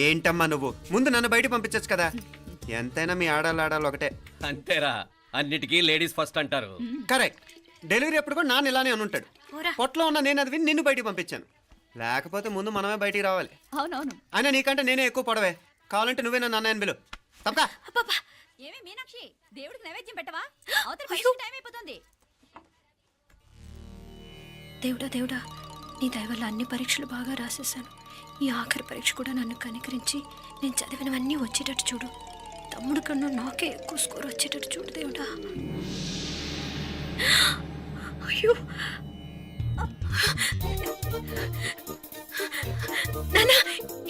ఏంటమ్మా నువ్వు ముందు నన్ను బయట పంపించచ్చు కదా. ఎంతైనా మీ ఆడాలి ఒకటే. అంతేరా, అన్నిటికీ లేడీస్ ఫస్ట్ అంటారు. కరెక్ట్. డెలివరీ అప్పుడు కూడా నాన్న ఇలానే అని ఉంటాడు. పొట్టలో ఉన్న నేను అది విని నిన్ను బయటికి పంపించాను. లేకపోతే ముందు మనమే బయటికి రావాలి. అవునవును. అయినా నీకంటే నేనే ఎక్కువ పొడవే. కావాలంటే నువ్వే నన్ను అన్నయ్యను పిలు. తప్పకా. ఏమి మీనాక్షి, దేవుడికి నైవేద్యం పెట్టవా? అవతల టైం అయిపోతుంది. దేవుడా దేవుడా, నీ దయ వల్ల అన్ని పరీక్షలు బాగా రాసేసాను. ఈ ఆఖరి పరీక్ష కూడా నన్ను కనికరించి నేను చదివినవన్నీ వచ్చేటట్టు చూడు. తమ్ముడు కన్నా నాకే ఎక్కువ స్కోర్ వచ్చేటట్టు చూడు దేవుడా. అయ్యో నాన్న,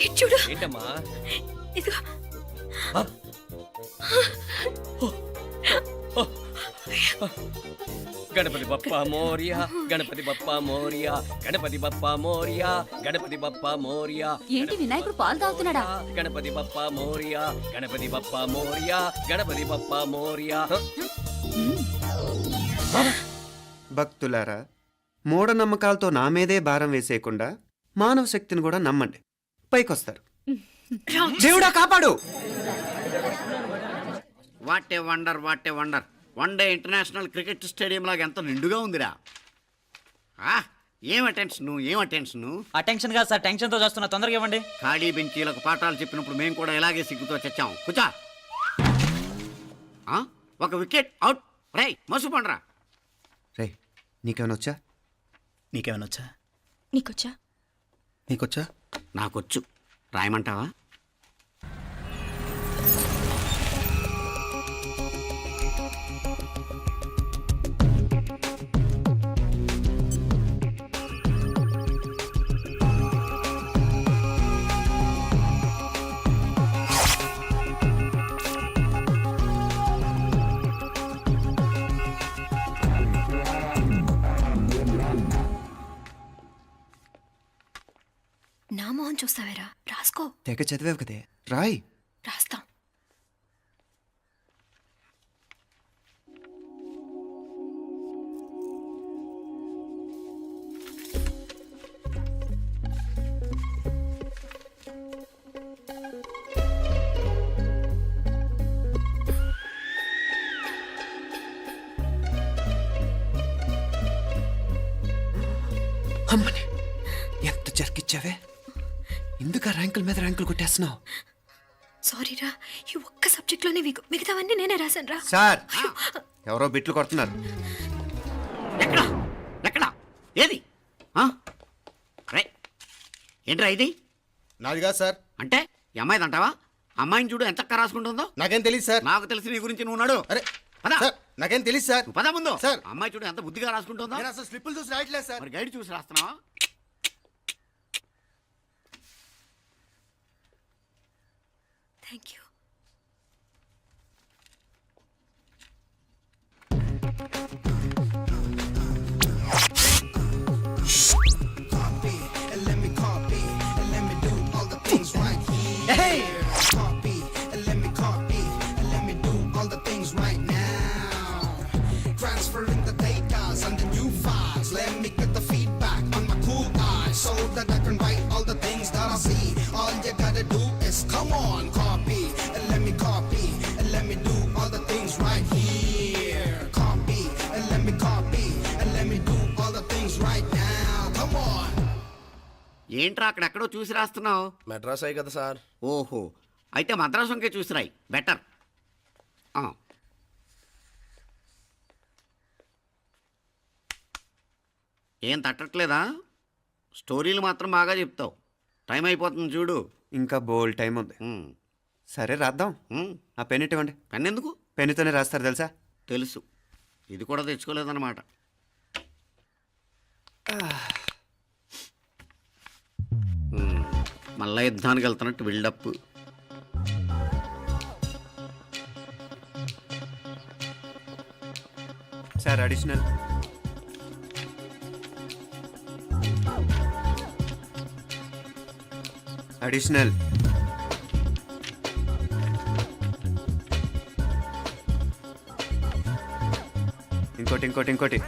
ఇది చూడు. ఏంటమ్మా? ఇదిగో. గణపతి బప్పా మోరియా, గణపతి బప్పా మోరియా, గణపతి బప్పా మోరియా, గణపతి బప్పా మోరియా. ఏంటి వినాయకుడు పాలు తాగుతున్నాడా? గణపతి బప్పా మోరియా, గణపతి బప్పా మోరియా, గణపతి బప్పా మోరియా. భక్తులారా, మూఢనమ్మకాలతో నా మీదే భారం వేసేయకుండా మానవ శక్తిని కూడా నమ్మండి, పైకొస్తారు. దేవుడా కాపాడు. What a wonder, what a wonder. One day international cricket stadium లాగా ఎంత నిండుగా ఉందిరా. ఏం అటెన్షన్. అటెన్షన్ కాదు సార్, టెన్షన్తో చేస్తున్నా, తొందరగా ఇవ్వండి. ఖాళీ బెంచీలకు పాఠాలు చెప్పినప్పుడు మేము కూడా ఇలాగే సిగ్గుతో చచ్చాం. కూర్చో. ఒక వికెట్ అవుట్. రే మసు పండ్రా. రే నీకేమైనా వచ్చా? నీకేమైనా వచ్చా? నీకొచ్చా? నీకొచ్చా? నాకొచ్చు. రాయమంటావా? నా మొహం చూస్తావేరా, రాసుకో. తెగ చదివావు కదే, రాయ్. రాస్తాం. అమ్మని ఎంత జరికిచ్చావే. ఎందుకు ర్యాంకుల మీద ర్యాంకులు కొట్టేస్తున్నావు? సారీరా, ఈ ఒక్క సబ్జెక్ట్లోనే మిగతావన్నీ నేనే రాశాను రా. సార్, ఎవరో బిట్లు కొడుతున్నారు. ఎక్కడ ఏది? ఏంట్రా ఇది? నాది కాదు సార్. అంటే ఈ అమ్మాయిది అంటావా? అమ్మాయిని చూడు ఎంత రాసుకుంటుందో. నాకేం తెలియదు సార్. నాకు తెలిసి నీ గురించి నువ్వు నాడు. అరే పద. సార్, నాకేం తెలియదు సార్. పద ముందు. సార్, అమ్మాయి చూడు ఎంత బుద్ధిగా రాసుకుంటుందో. నేను అసలు స్లిప్పులు చూసి రాయట్లేదు సార్. మరి గైడ్ చూసి రాస్తున్నావా? Thank you. ఏంట్రా అక్కడెక్కడో చూసి రాస్తున్నావు? మెడ్రాస్ అయ్యి కదా సార్. ఓహో, అయితే మద్రాసు వంకే చూసి రాయి, బెటర్. ఏం తట్టట్లేదా? స్టోరీలు మాత్రం బాగా చెప్తావు. టైం అయిపోతుంది చూడు. ఇంకా బోల్ టైం ఉంది. సరే రాద్దాం. ఆ పెన్ ఇవ్వండి. పెన్ ఎందుకు? పెన్నుతోనే రాస్తారు తెలుసా? తెలుసు. ఇది కూడా తెచ్చుకోలేదన్నమాట. మళ్ళా యుద్ధానికి వెళ్తున్నట్టు బిల్డప్. Sir additional. అడిషనల్. ఇంకోటి ఇంకోటి ఇంకోటి.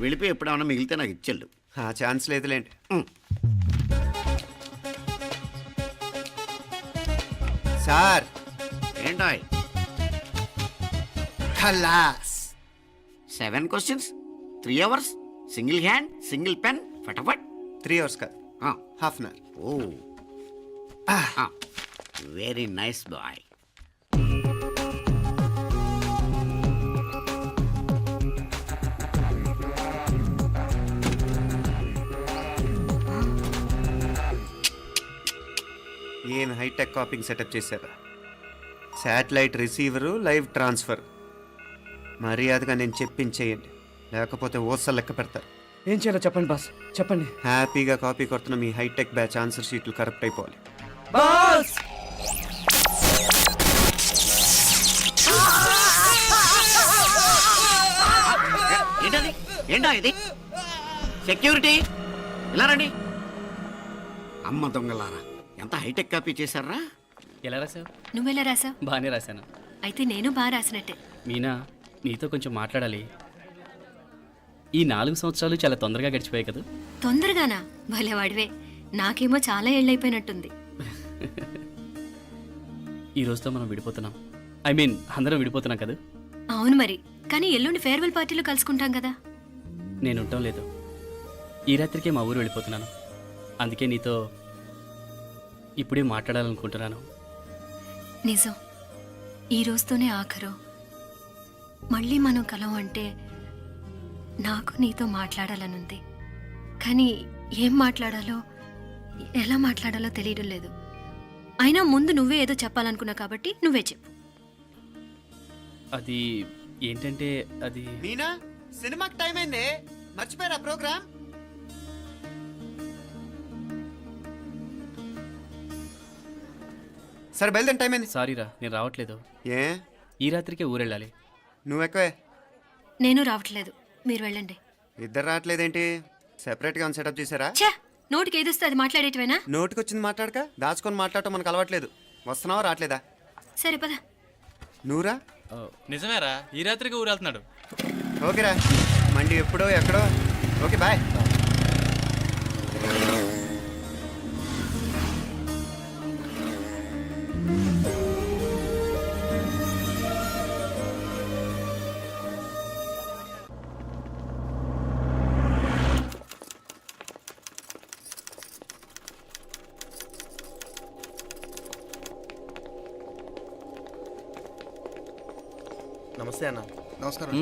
వెళ్ళిపోయి ఎప్పుడేమన్నా మిగిలితే నాకు ఇచ్చేళ్ళు. ఛాన్స్ లేదులేండి. సార్ ఏంటాయ్ ఖలాస్ 7 questions 3 hours single hand single pen ఫటాఫట్ 3 అవర్స్ కాదు half an hour. Oh very nice boy. ఏం హైటెక్ కాపింగ్ సెటప్ చేశారా? Satellite receiver, live transfer. మర్యాదగా నేను చెప్పించేయండి, లేకపోతే ఓసలు లెక్క పెడతారు. ఏం చేయాలో చెప్పండి బాస్, చెప్పండి. హ్యాపీగా కాపీ కొడుతున్న మీ హైటెక్ బ్యాచ్ ఆన్సర్ షీట్లు కరెక్ట్ అయిపోవాలి. బాస్ ఏంటది ఏంటా ఇది? సెక్యూరిటీ ఇలా రండి. అమ్మ దొంగలారా, ఎంత హైటెక్ కాపీ చేశారా? ఎలా రాసావు? నువ్వెలా రాసావు? బాగానే రాశాను. అయితే నేను బాగా రాసినట్టే. మీనా, నీతో కొంచెం మాట్లాడాలి. ఈ 4 సంవత్సరాలు చాలా తొందరగా గడిచిపోయాయి కదా. తొందరగానా? భలే వాడివే. నాకేమో చాలా ఏళ్ళైపోయినట్టుంది. ఈ రోజుతో మనం విడిపోతున్నాం. ఐ మీన్ అందరం విడిపోతున్నాం కదా. అవును మరి, కానీ ఎల్లుండి ఫేర్వెల్ పార్టీలో కలుసుకుంటాం కదా. నేను ఉండటం లేదు. ఈ రాత్రికే మా ఊరు వెళ్ళిపోతున్నాను. అందుకే నీతో ఇప్పుడే మాట్లాడాలనుకుంటున్నాను. నిజం, ఈ రోజుతోనే ఆఖరు. మళ్ళీ మనం కలం అంటే నాకు నీతో మాట్లాడాలనుంది. కానీ ఏం మాట్లాడాలో, ఎలా మాట్లాడాలో తెలియడం లేదు. అయినా ముందు నువ్వే ఏదో చెప్పాలనుకున్నావు కాబట్టి నువ్వే చెప్పు. అది ఏంటంటే అది మీనా, సినిమాకి టైం అయింది, మర్చిపోయారా ప్రోగ్రామ్? సరే బయలుదేరి, టైం అయింది. సారీరా, నేను రావట్లేదు. ఏ ఈ రాత్రికే ఊరెళ్ళాలి. నువ్వు ఎక్కువే. నేను రావట్లేదు, మీరు వెళ్ళండి. ఇద్దరు రావట్లేదేంటి? సెపరేట్గా ఏమైనా సెటప్ చేశారా? ఛే, నోటికి ఏదొస్తే అది మాట్లాడేటివేనా? నోటికొచ్చింది మాట్లాడక దాచుకొని మాట్లాడటం మనకు అలవాట్లేదు. వస్తున్నావా రావట్లేదా? సరే పద. నువ్వురా. నిజమేరా, ఈ రాత్రికి ఊరు వెళ్తున్నాడు. ఓకేరా, మండి ఎప్పుడో ఎక్కడో. Okay bye. నమస్తే అన్న. నమస్కారం.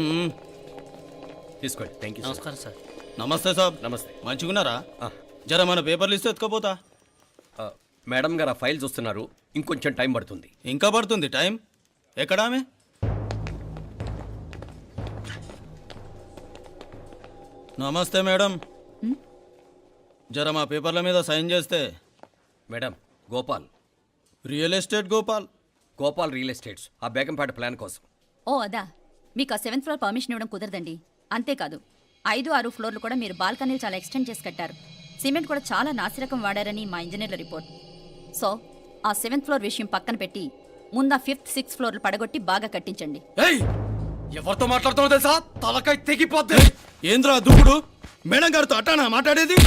తీసుకోండి. Thank you. నమస్కారం సార్. నమస్తే సాబ్. నమస్తే. మంచిగున్నారా? జర మన పేపర్లు ఇస్తే ఎత్తుకోపోతా. మేడం గారు ఆ ఫైల్ చూస్తున్నారు, ఇంకొంచెం టైం పడుతుంది. ఇంకా పడుతుంది టైం. ఎక్కడ ఆమె? నమస్తే మేడం. జర మా పేపర్ల మీద సైన్ చేస్తే. Madam, Gopal. Real estate Gopal. Gopal real estates, ఆ బేగంపేట ప్లాన్ కోసం. ఓ అదా, మీకు ఆ 7th ఫ్లోర్ పర్మిషన్ ఇవ్వడం కుదరదండి. అంతేకాదు 5, 6 ఫ్లోర్లు కూడా మీరు బాల్కనీలు చాలా ఎక్స్టెండ్ చేసి కట్టారు. సిమెంట్ కూడా చాలా నాసిరకం వాడారని మా ఇంజనీర్ల రిపోర్ట్. సో ఆ 7th ఫ్లోర్ విషయం పక్కన పెట్టి ముందు ఆ 5th, 6th ఫ్లోర్లు పడగొట్టి బాగా కట్టించండి. ఏయ్, ఎవరితో మాట్లాడుతున్నావు తెలుసా? తలకాయ తెగిపోద్ది. ఏంద్రా దూకుడు? మేడం గారితో అట్టానా మాట్లాడేది?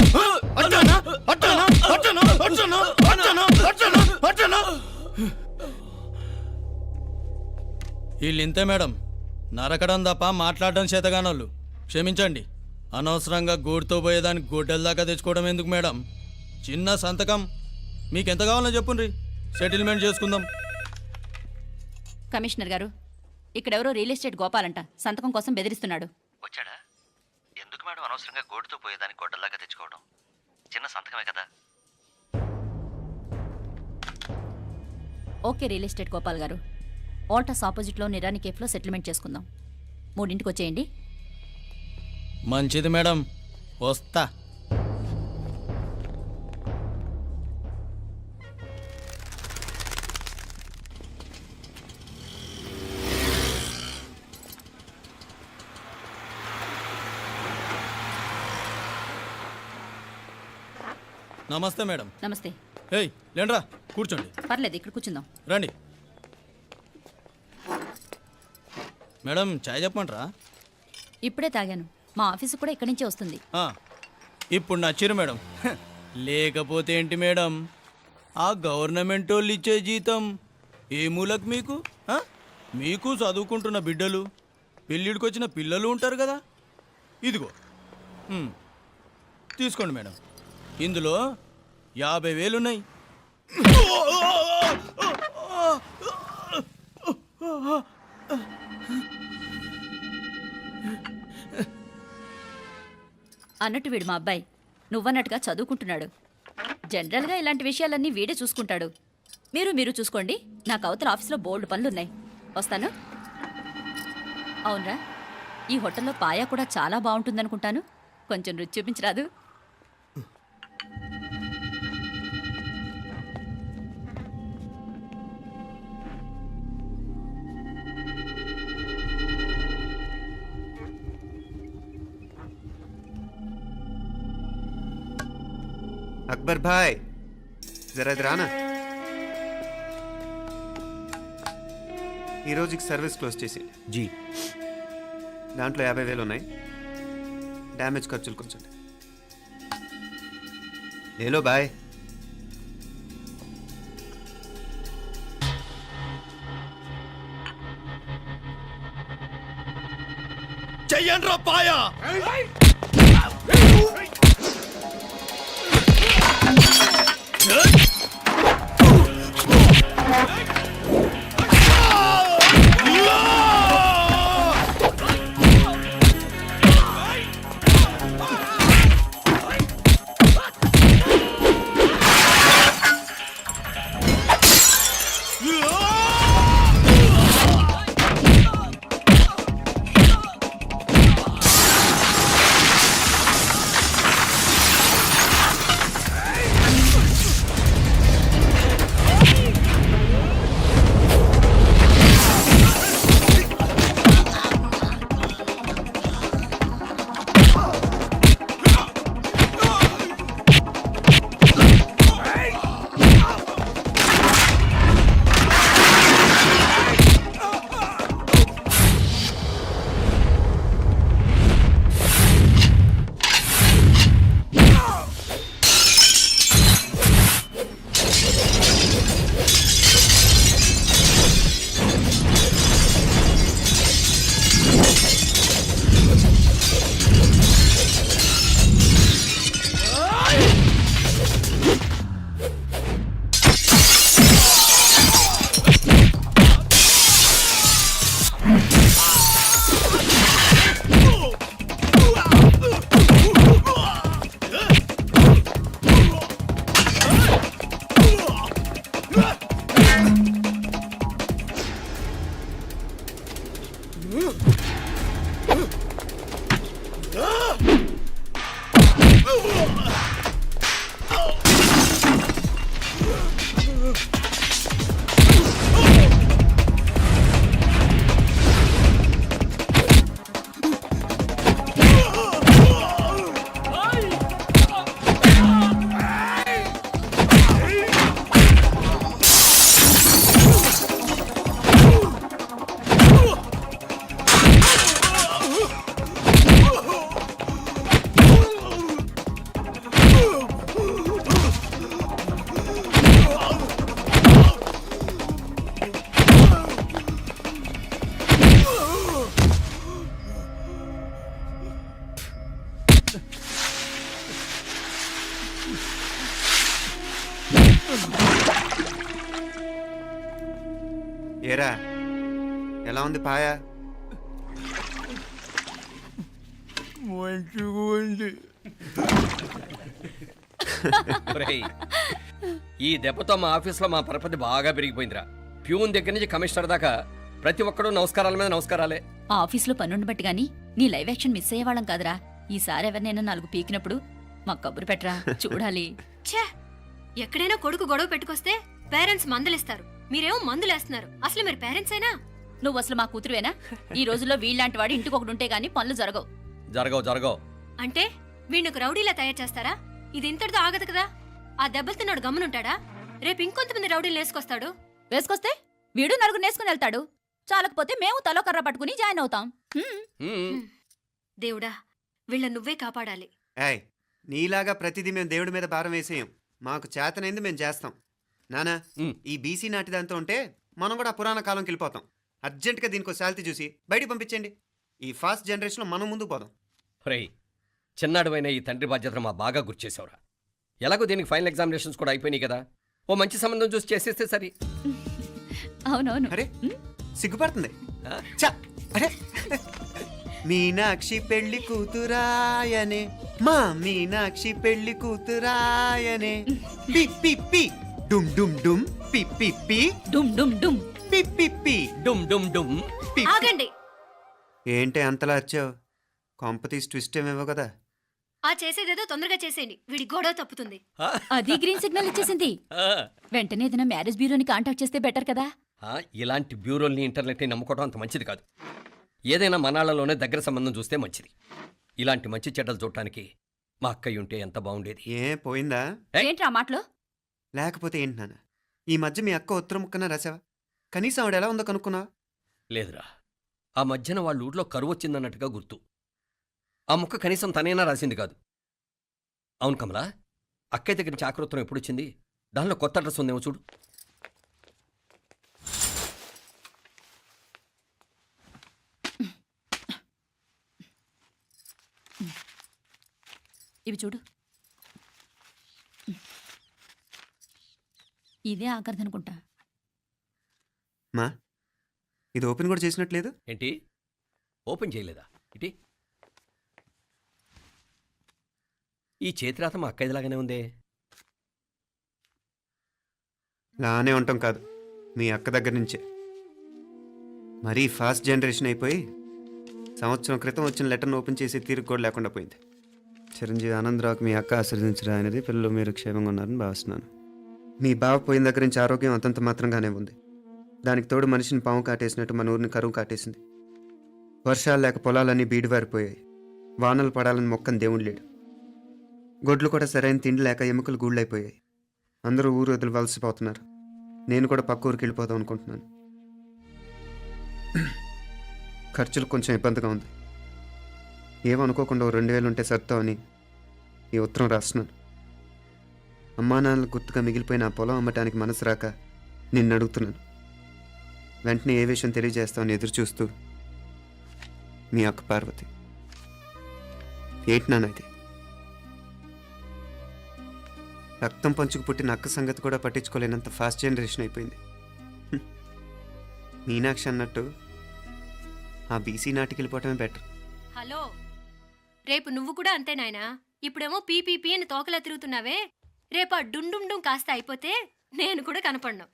అట్టానా అట్టానా అట్టానా అట్టానా అట్టానా అట్టానా అట్టానా? వీళ్ళింతే మేడం, నరకడం తప్ప మాట్లాడడం చేతగానోళ్ళు. క్షమించండి, అనవసరంగా గూడుతో పోయేదానికి గొడ్డల దాకా తెచ్చుకోవడం ఎందుకు మేడం? చిన్న సంతకం మీకు ఎంత కావాలో చెప్పుండ్రి, సెటిల్మెంట్ చేసుకుందాం. కమిషనర్ గారు, ఇక్కడెవరో రియల్ ఎస్టేట్ గోపాలంట సంతకం కోసం బెదిరిస్తున్నాడు. వచ్చాడా? ఎందుకు మేడం అనవసరంగా గోటుతో పోయేదానికి గొడ్డల్లాగా తెచ్చుకోవడం? చిన్న సంతకమే కదా. ఓకే రియల్ ఎస్టేట్ గోపాల్ గారు, ఆల్టాస్ ఆపోజిట్లో నిరాని కేఫ్లో సెటిల్మెంట్ చేసుకుందాం. 3ంటికి వచ్చేయండి. మంచిది మేడం, వస్తా. నమస్తే మేడం. నమస్తే. ఏయ్ లేండ్రా, కూర్చోండి. పర్లేదు, ఇక్కడ కూర్చుందాం. రండి మేడం, చాయ్ చెప్పమంటారా? ఇప్పుడే తాగాను. మా ఆఫీసు కూడా ఇక్కడి నుంచే వస్తుంది. ఇప్పుడు నచ్చిరు మేడం. లేకపోతే ఏంటి మేడం, ఆ గవర్నమెంట్ వాళ్ళు ఇచ్చే జీతం ఏ మూలకు మీకు ఆ? మీకు చదువుకుంటున్న బిడ్డలు పెళ్ళిడికొచ్చిన పిల్లలు ఉంటారు కదా ఇదిగో తీసుకోండి మేడం ఇందులో 50,000 ఉన్నాయి. అన్నట్టు వీడు మా అబ్బాయి నువ్వన్నట్టుగా చదువుకుంటున్నాడు. జనరల్గా ఇలాంటి విషయాలన్నీ వీడే చూసుకుంటాడు. మీరు చూసుకోండి. నాకు అవతల ఆఫీస్లో బోల్డ్ పనులున్నాయి. వస్తాను. అవునరా, ఈ హోటల్లో పాయా కూడా చాలా బాగుంటుందనుకుంటాను. కొంచెం రుచి చూపించరాదు? అక్బర్ భాయ్ జరా ఇది రానా. ఈ రోజుకి సర్వీస్ క్లోజ్ చేసి జీ దాంట్లో 50,000 ఉన్నాయి. డ్యామేజ్ ఖర్చులు కొంచెం లేలో బాయ్. చెయ్యండ్రా పాయా. ఏరా ఎలా ఉంది పాయా? మంచిగా ఉంది. ఒరేయ్, ఈ దెబ్బతో మా ఆఫీస్లో మా పరపతి బాగా పెరిగిపోయిందిరా. ప్యూన్ దగ్గర నుంచి కమిషనర్ దాకా ప్రతి ఒక్కడు నమస్కారాల మీద నమస్కారాలే. ఆ ఆఫీస్లో పనుండి బట్టి గాని నీ లైవ్ యాక్షన్ మిస్ అయ్యేవాళ్ళం కాదురా. ఈసారి ఎవరినైనా 4 పీకినప్పుడు మాకు కబురు పెట్టరా, చూడాలి. ఛే, ఎక్కడైనా కొడుకు గొడవ పెట్టుకొస్తే పేరెంట్స్ మందులేస్తారు, మీరేమో మందులేస్తున్నారు. అసలు మీరు పేరెంట్స్ అయినా? నువ్వు అసలు మా కూతురువేనా? ఈ రోజుల్లో వీళ్ళలాంటి వాడు ఇంటికి ఒకటి ఉంటే గానీ పనులు జరగవు. జరగవు. అంటే వీణ్ణకు రౌడీలా తయారు చేస్తారా? ఇది ఇంతటితో ఆగదు కదా. ఆ దెబ్బలు తిన్నాడు గమ్మునుంటాడా? రేపు ఇంకొంతమంది రౌడీలు వేసుకొస్తాడు. వేసుకొస్తే వీడు 4 నేసుకుని వెళ్తాడు. చాలకపోతే మేము తలో కర్ర పట్టుకుని జాయిన్ అవుతాం. దేవుడా, వీళ్ళ నువ్వే కాపాడాలి. ఏయ్, నీలాగా ప్రతిదీ మేము దేవుడి మీద భారం వేసేయం. మాకు చేతనైంది మేము చేస్తాం. నానా, ఈ బీసీ నాటిదంతా ఉంటే మనం కూడా ఆ పురాణ కాలంకి వెళ్ళిపోతాం. అర్జెంటుగా దీనికి శాలిటీ చూసి బయటికి పంపించండి. ఈ ఫాస్ట్ జనరేషన్లో మనం ముందుకు పోదాం. రేయ్ చిన్నాడువైన ఈ తండ్రి బాధ్యతను మా బాగా గుర్చేసావురా. ఎలాగో దీనికి ఫైనల్ ఎగ్జామినేషన్స్ కూడా అయిపోయినాయి కదా, ఓ మంచి సంబంధం చూసి చేసేస్తే సరి. అవునవును. అరే సిగ్గుపడుతుంది. ఛ! అరే మీనాక్షి పెళ్లి కూతురాయనే, మా మీనాక్షి పెళ్లి కూతురాయనే, పి పి పి డుమ్ డుమ్ డుమ్, పి పి పి డుమ్ డుమ్ డుమ్. పి పి పి. డుమ్ డుమ్ డుమ్. పి. ఆగండి. ఏంటి అంతలా వచ్చావు? కాంపతీస్ ట్విస్ట్ ఏమేవో కదా. ఆ చేసేదేదో తొందరగా చేసేయండి, వీడి గొడవ తప్పుతుంది. అది గ్రీన్ సిగ్నల్ ఇచ్చేసింది. వెంటనే ఏదైనా మ్యారేజ్ బ్యూరోని కాంటాక్ట్ చేస్తే బెటర్ కదా. ఇలాంటి బ్యూరోల్ని ఇంటర్నెట్ని నమ్ముకోవడం అంత మంచిది కాదు. ఏదైనా మనాళ్ళలోనే దగ్గర సంబంధం చూస్తే మంచిది. ఇలాంటి మంచి చెడ్డలు చూడటానికి మా అక్కయ్య ఉంటే ఎంత బాగుండేది. ఏ పోయిందా? ఏంటి ఆ మాటలు? లేకపోతే ఏంటి నాన్న, ఈ మధ్య మీ అక్క ఉత్తరం ముక్కన రాసావా? కనీసం ఆవిడ ఎలా ఉందో కనుక్కున్నావా? లేదురా, ఆ మధ్యన వాళ్ళ ఊర్లో కరువు వచ్చిందన్నట్టుగా గుర్తు. ఆ ముక్క కనీసం తనైనా రాసింది కాదు. అవును కమలా, అక్కయ్య దగ్గర నుంచి ఆకృతం ఎప్పుడు వచ్చింది? దానిలో కొత్త అడ్రస్ ఉందేమో చూడు. ఇవి చూడు. ఇదే ఆఖరిదనుకుంటా. మా ఇది ఓపెన్ కూడా చేసినట్లేదు. ఏంటి ఓపెన్ చేయలేదా? ఇటీ ఈ చేతిరాత మా అక్కయ్యలాగానే ఉందే. లానే ఉంటాం కాదు, మీ అక్క దగ్గర నుంచే. మరీ ఫాస్ట్ జనరేషన్ అయిపోయి సంవత్సరం క్రితం వచ్చిన లెటర్ను ఓపెన్ చేసి తీరుకు కూడా లేకుండా పోయింది. చిరంజీవి ఆనందరావుకి మీ అక్క ఆశీర్వదించరా అనేది, పిల్లలు మీరు క్షేమంగా ఉన్నారని భావిస్తున్నాను. మీ బావ పోయిన దగ్గర నుంచి ఆరోగ్యం అంతంత మాత్రంగానే ఉంది. దానికి తోడు మనిషిని పాము కాటేసినట్టు మన ఊరిని కరువు కాటేసింది. వర్షాలు లేక పొలాలన్నీ బీడివారిపోయాయి. వానలు పడాలని మొక్కని దేవుడు లేడు. గొడ్లు కూడా సరైన తిండి లేక ఎముకలు గూళ్ళైపోయాయి. అందరూ ఊరు వదిలివలసిపోతున్నారు. నేను కూడా పక్క ఊరికి వెళ్ళిపోదాం అనుకుంటున్నాను. ఖర్చులు కొంచెం ఇబ్బందిగా ఉంది. ఏమనుకోకుండా 2000 ఉంటే సర్తావని ఈ ఉత్తరం రాస్తున్నాను. అమ్మా నాన్నలకు గుర్తుగా మిగిలిపోయిన ఆ పొలం అమ్మటానికి మనసు రాక నిన్ను అడుగుతున్నాను. వెంటనే ఏ విషయం తెలియజేస్తామని ఎదురు చూస్తూ మీ అక్క పార్వతి. ఏంటి నాన్న ఇది? రక్తం పంచుకు పుట్టిన అక్క సంగతి కూడా పట్టించుకోలేనంత ఫాస్ట్ జనరేషన్ అయిపోయింది. మీనాక్షి అన్నట్టు ఆ బీసీ నాటికి వెళ్ళిపోవటమే బెటర్. హలో, రేపు నువ్వు కూడా అంతే నాయనా. ఇప్పుడేమో పీపీపీ అని తోకలా తిరుగుతున్నావే, రేపు ఆ డుండుండుం కాస్త అయిపోతే నేను కూడా కనపడ్ను.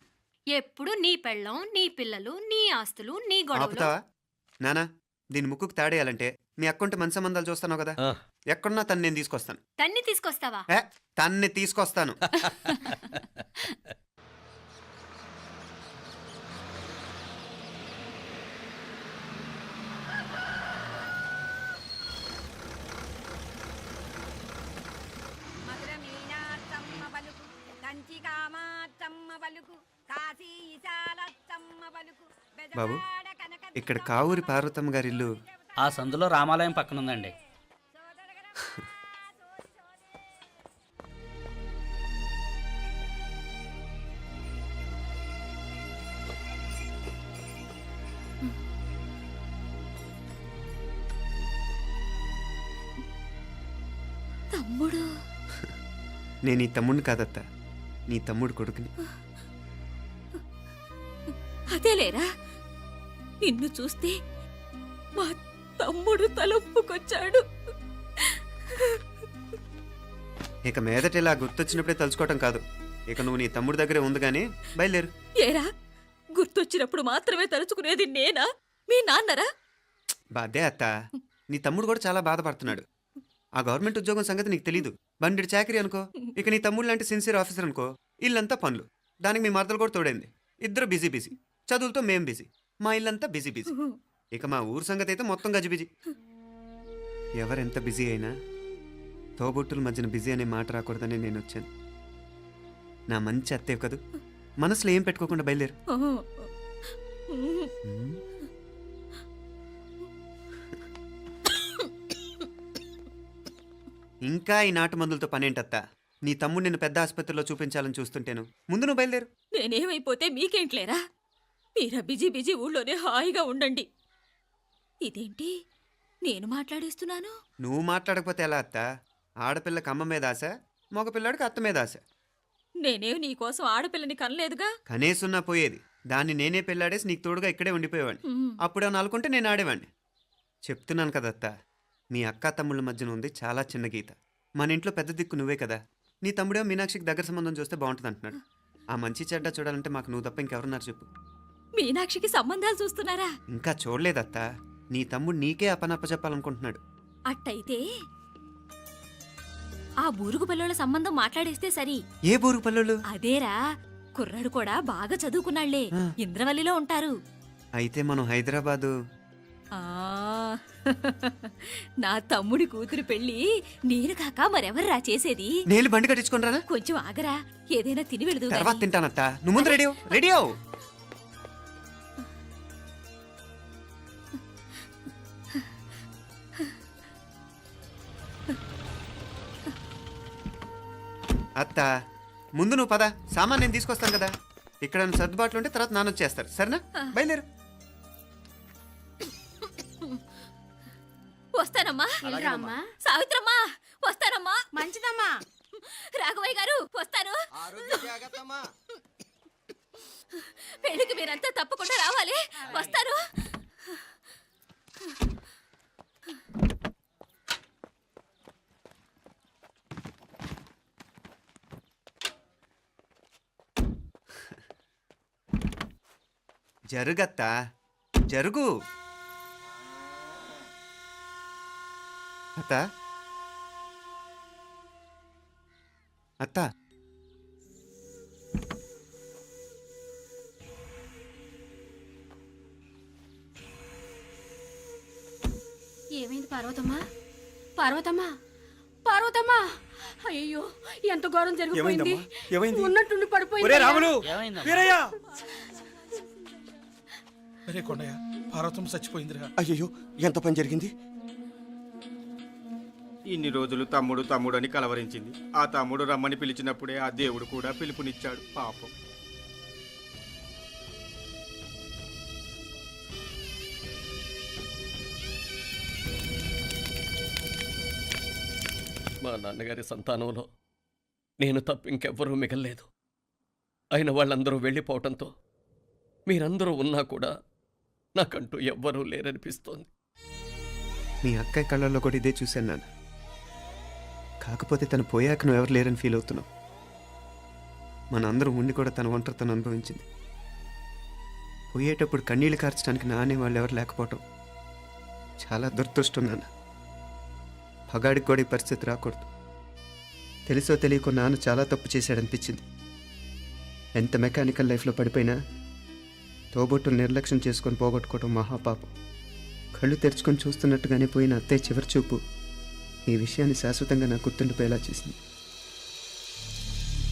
ఎప్పుడు నీ పెళ్ళం, నీ పిల్లలు, నీ ఆస్తులు, నీ గొడవలు. ఆపుతావా నానా? దీని ముక్కుకు తాడేయాలంటే మీ అక్కంటే మంచి సంబంధాలు చూస్తాను కదా. ఎక్కడున్నా తను నేను తీసుకొస్తాను. తన్ని తీసుకొస్తావా? తన్ని తీసుకొస్తాను. బాబు, ఇక్కడ కావూరి పార్వతమ్మ గారి ఇల్లు ఆ సందులో రామాలయం పక్కన ఉందండి. తమ్ముడు? నేను ఈ తమ్ముడిని కాదత్తా, నీ తమ్ముడు కొడుకుని. అదేలేరా, నిన్ను చూస్తే మా తమ్ముడు తలొప్పుకొచ్చాడు. ఇక మీదట ఇలా గుర్తొచ్చినప్పుడే తలుచుకోవటం కాదు. ఇక నువ్వు నీ తమ్ముడి దగ్గరే ఉంది కానీ బయలుదేరు. ఏరా, గుర్తొచ్చినప్పుడు మాత్రమే తలుచుకునేది నేనా, మీ నాన్నరా? బాధే అత్త, నీ తమ్ముడు కూడా చాలా బాధపడుతున్నాడు. ఆ గవర్నమెంట్ ఉద్యోగం సంగతి నీకు తెలీదు. బండి చాకరీ అనుకో. ఇక నీ తమ్ముడు లాంటి సిన్సియర్ ఆఫీసర్ అనుకో. ఇల్లంతా పనులు, దానికి మీ మరదలు కూడా తోడైంది. ఇద్దరు బిజీ బిజీ. చదువులతో మేం బిజీ. మా ఇల్లంతా బిజీ బిజీ. ఇక మా ఊరు సంగతి అయితే మొత్తం గజిబిజీ. ఎవరెంత బిజీ అయినా తోబుట్టుల మధ్యన బిజీ అనే మాట రాకూడదని నేను వచ్చాను. నా మంచి అత్తేవి కదూ, మనసులో ఏం పెట్టుకోకుండా బయలుదేరు. ఇంకా ఈ నాటు మందులతో పనేంటత్తా? నీ తమ్ముడు నిన్ను పెద్ద ఆసుపత్రిలో చూపించాలని చూస్తుంటేను. ముందు నువ్వు బయలుదేరు. నేనేమైపోతే మీకేంట్లేరా? మీరా బిజీ బిజీ ఊళ్ళోనే హాయిగా ఉండండి. ఇదేంటి నేను మాట్లాడేస్తున్నాను? నువ్వు మాట్లాడకపోతే ఎలా అత్త? ఆడపిల్లకి అమ్మ మీద ఆశ, మగపిల్లాడికి అత్త మీద ఆశ. నేనేం నీకోసం ఆడపిల్లని కనలేదుగా. కనేసున్నా పోయేది. దాన్ని నేనే పెళ్ళాడేసి నీకు తోడుగా ఇక్కడే ఉండిపోయేవాడిని. అప్పుడేమన్నా అనుకుంటే నేను ఆడేవాడిని. చెప్తున్నాను కదా అత్త, మీ అక్క తమ్ముళ్ళ మధ్యన ఉంది చాలా చిన్న గీత. మన ఇంట్లో పెద్ద దిక్కు నువ్వే కదా. నీ తమ్ముడేమో మీనాక్షికి దగ్గర సంబంధం చూస్తే బాగుంటుంది అంటున్నాడు. ఆ మంచి చెడ్డ చూడాలంటే మాకు నువ్వు తప్ప ఇంకెవరున్నారు చెప్పు? మీనాక్షికి సంబంధాలు చూస్తున్నారా? ఇంకా చూడలేదత్త. నీ తమ్ముడు నీకే అపనప్ప చెప్పాలనుకుంటున్నాడు. అట్టయితే ఆ బూరుగు పిల్లల సంబంధం మాట్లాడేస్తే సరి. ఏ బూరు పల్లెలు? అదేరా, కుర్రాడు కూడా బాగా చదువుకున్నాళ్లే, ఇంద్రవల్లిలో ఉంటారు. అయితే మనం హైదరాబాదు. ఆ నా తమ్ముడి కూతురు పెళ్లి నేను కాక మరెవర్రా చేసేది? నేను బండి కట్టించుకుంటారా? కొంచెం ఆగరా, ఏదైనా తిని వెళదు. తర్వాత తింటానత్త. నువ్వు ముందు రెడీ రెడీ అవు. అత్త ముందు నువ్వు పద, సామాన్ నేను తీసుకొస్తాను కదా. ఇక్కడ సర్దుబాట్లు ఉంటే తర్వాత నాన్న వచ్చేస్తారు. సరేనా? బయలుదేరు. వస్తానమ్మా. సావిత్రమ్మా వస్తానమ్మా. మంచిదమ్మా. రాఘవయ్య గారు వస్తాను. పెళ్లికి మీరంతా తప్పకుండా రావాలి. వస్తాను. జరుగత్తా, జరుగు. అత్త అత్త ఏమైంది పార్వతమ్మా? పార్వతమ్మా, పార్వతమ్మా! అయ్యో, ఎంత ఘోరం జరిగిపోయింది. ఉన్నట్టుండి పడిపోయింది. రాములు, ఏమైందమ్మా? వీరయ్య! అరే కొండయ్య, పార్వతమ్మ చచ్చిపోయిందిరా. అయ్యో, ఎంత పని జరిగింది? ఇన్ని రోజులు తమ్ముడు తమ్ముడు అని కలవరించింది. ఆ తమ్ముడు రమ్మని పిలిచినప్పుడే ఆ దేవుడు కూడా పిలుపునిచ్చాడు. పాపం. మా నాన్నగారి సంతానంలో నేను తప్ప ఇంకెవ్వరూ మిగల్లేదు. అయిన వాళ్ళందరూ వెళ్ళిపోవటంతో మీరందరూ ఉన్నా కూడా నాకంటూ ఎవ్వరూ లేరనిపిస్తోంది. మీ అక్కయ్య కళ్ళల్లో కూడా ఇదే చూశాను నాన్న. కాకపోతే తను పోయాక నువ్వు ఎవరు లేరని ఫీల్ అవుతున్నావు. మనందరం ఉండి కూడా తన ఒంటరితను అనుభవించింది. పోయేటప్పుడు కన్నీళ్లు కార్చడానికి నానే వాళ్ళు ఎవరు లేకపోవటం చాలా దురదృష్టం నాన్న. పగాడికి కూడా ఈ పరిస్థితి రాకూడదు. తెలుసో తెలియకో నాన్న చాలా తప్పు చేశాడనిపించింది. ఎంత మెకానికల్ లైఫ్లో పడిపోయినా తోబొట్టులు నిర్లక్ష్యం చేసుకొని పోగొట్టుకోవడం మహాపాపం. కళ్ళు తెరుచుకొని చూస్తున్నట్టుగానే పోయిన అత్తయ్య చివరి చూపు ఈ విషయాన్ని శాశ్వతంగా నాకు గుర్తుండిపోయేలా చేసింది.